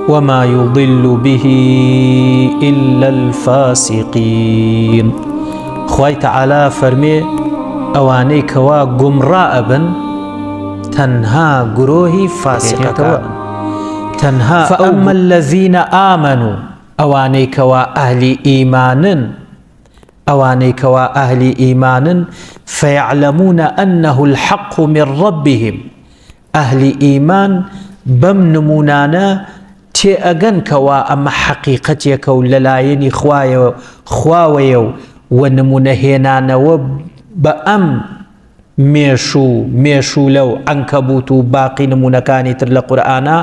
وما يضل به إلا الفاسقين. خوای تعالى فرمي ئەوانەی کەوا گومڕا ئەبن تەنها گرۆهی فاسقەکان، تەنها فأما الذين آمنوا ئەوانەی کەوا ئەهلی ئیمانن، ئەوانەی کەوا ئەهلی ئیمانن فيعلمون أنه الحق من ربهم، ئەهلی ئیمان بەم نمونانە تێئەگەن کەوا ئەمە حەقیقەتێکە و لەلایەنی خواوەیە و نمونەهێنانەوە بە ئەم مێشوولە و عنکەبوت و باقی نمونەکانی تر لە قورئانە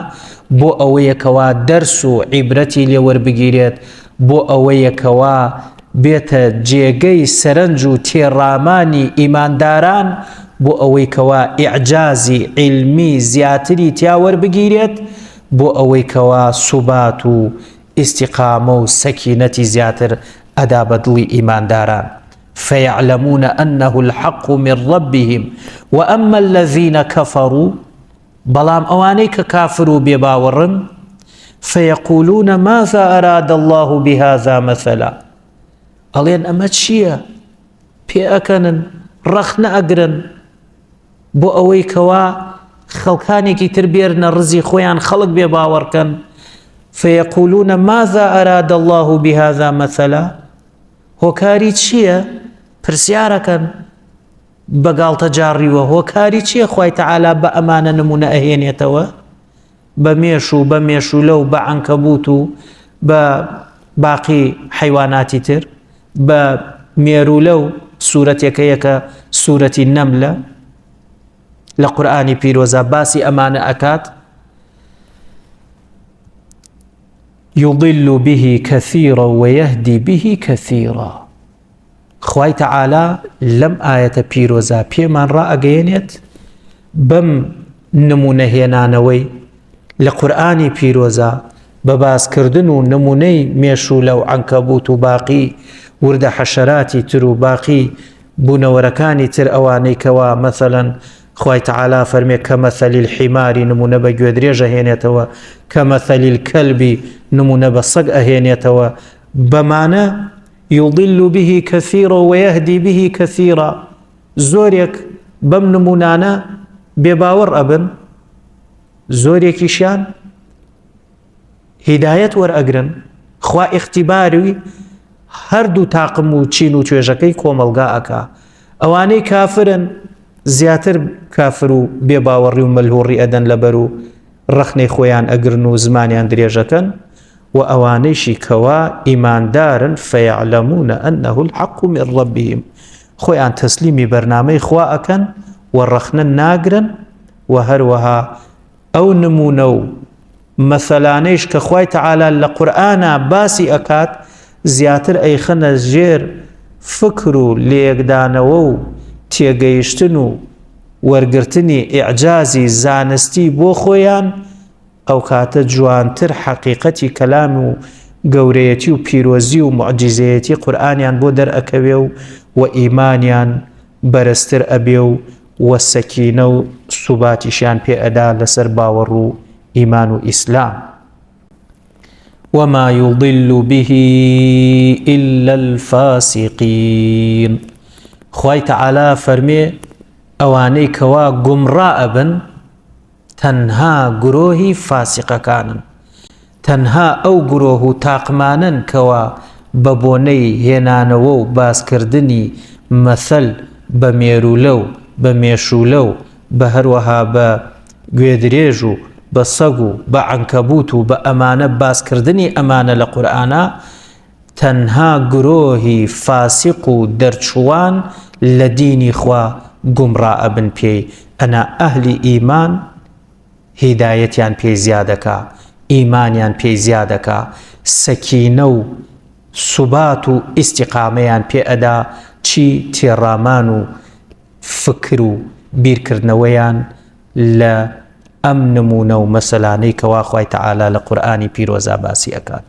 بۆ ئەوەیەکەوە دەرس و عیبرەتی لێوەربگیرێت، بۆ ئەوەیەکەوە بێتە جێگەی سەرنج و تێڕامانی ئیمانداران، بۆ ئەوەی کەوا ئیعجازی علمی زیاتری تیا وەربگیرێت، بۆ ئەوەی کەوا سوبات و ئیستیقامە و سەکینەتی زیاتر ئەدا بە دڵی ئیمانداران. فيعلمون أنه الحق من ربهم وأما الذين كفروا بلام أوانيك كافروا بباورن فيقولون ماذا أراد الله بهذا مثلا، ألين أما تشيا بيأكنن رخن أقرن بو أويكوا خلقاني كي تربيرنا رزي خويان خلق بباوركن فيقولون ماذا أراد الله بهذا مثلا، هۆکاری چییە؟ پرسیارەکەن بەگاڵتە جاڕیوە هۆکاری چییە خوای تەعالا بە ئەمانە نمونە ئەهێنێتەوە بە مێش و بە مێشولە و بە عنکەبوت و بە باقی حیواناتی تر، بە مێرولە و سوورەتێکەیە کە سوورەتی نەملە لە قورئانی پیرۆزە باسی ئەمانە ئەکات. يضل به كثيرا ويهدي به كثيرا. خوای تعالى لم آية بيروزا بيمان را أجينيت بم نمونه هێنانەوەی لە قورئانی پیرۆزە بەباس کردن و نمونەی مێشولە و عنکەبوت و باقی وردە حەشەراتی تر و باقی بوونەوەرەکانی تر ئەوانەی کەوا مەثەلەن خوای تعالى فەرمێ کەمەثەلی الحیماری نمونە بە گوێدرێژ ئەهێنێتەوە، کەمەثەلی الکەلبی نمونە بە سەگ ئەهێنێتەوە، بەمانە يضل به كثيرا ويهدي به كثيرا. زۆرێک بەم نمونانە بێباوەڕ ئەبن، زۆرێکیشیان هیدایەت وەرئەگرن، خوا ئیختیباری هەردوو تاقم و چین و توێژەکەی کۆمەلگا ئەکا. ئەوانەی کافرن زیاتر کافر و بێباوەڕی و مەلهوڕی ئەدەن لەبەر و ڕەخنەی خۆیان ئەگرن و زمانیان درێژەکەن، و ئەوانەیشی کەوا ئیماندارن فەیعلەمونە ئەنەه الحەق من ربهم، خۆیان تەسلیمی بەرنامەی خوا ئەکەن و ڕەخنە ناگرن، و هەروەها ئەو نمونە و مەثەلانەیش کە خوای تەعالا لە قورئانە باسی ئەکات زیاتر ئەیخەنە ژێر فکر و لێکدانەوە و تێگەیشتن و وەرگرتنی ئیعجازی زانستی بۆ خۆیان، ئەو کاتە جوانتر حەقیقەتی کەلام و گەورەیەتی و پیرۆزی و معجزەیەتی قورئانیان بۆ دەرئەکەوێ و ئیمانیان بەرزتر ئەبێ و سەکینە و سوباتیشیان پێ ئەدا لەسەر باوەڕ و ئیمان و ئیسلام. وما يضل به إلا الفاسقين. خوای تعالى فەرمێ ئەوانەی کەوا گومڕا ئەبن تەنها گرۆهی فاسقەکانن، تەنها ئەو گرۆه و تاقمانن کەوا بە بۆنەی هێنانەوە و باسکردنی مەثەل بە مێرولە و بە مێشولە و بە هەروەها بە گوێدرێژ و بە سەگ و بە عنکەبوت و بە ئەمانە باسکردنی ئەمانە لە قورئانە تەنها گرۆهی فاسق و دەرچوان لە دینی خوا گومڕا ئەبن پێی. ئەنا ئەهلی ئیمان هیدایەتیان پێی زیادەکە، ئیمانیان پێی زیادەکە، سەکینە و سوبات و ئیستیقامەیان پێ ئەدا، چی تێڕامان و فکر و بیرکردنەوەیان لە ئەم نمونە و مەسەلانەی کەوا خوای تەعالا لە قورئانی پیرۆزە باسی ئەکات.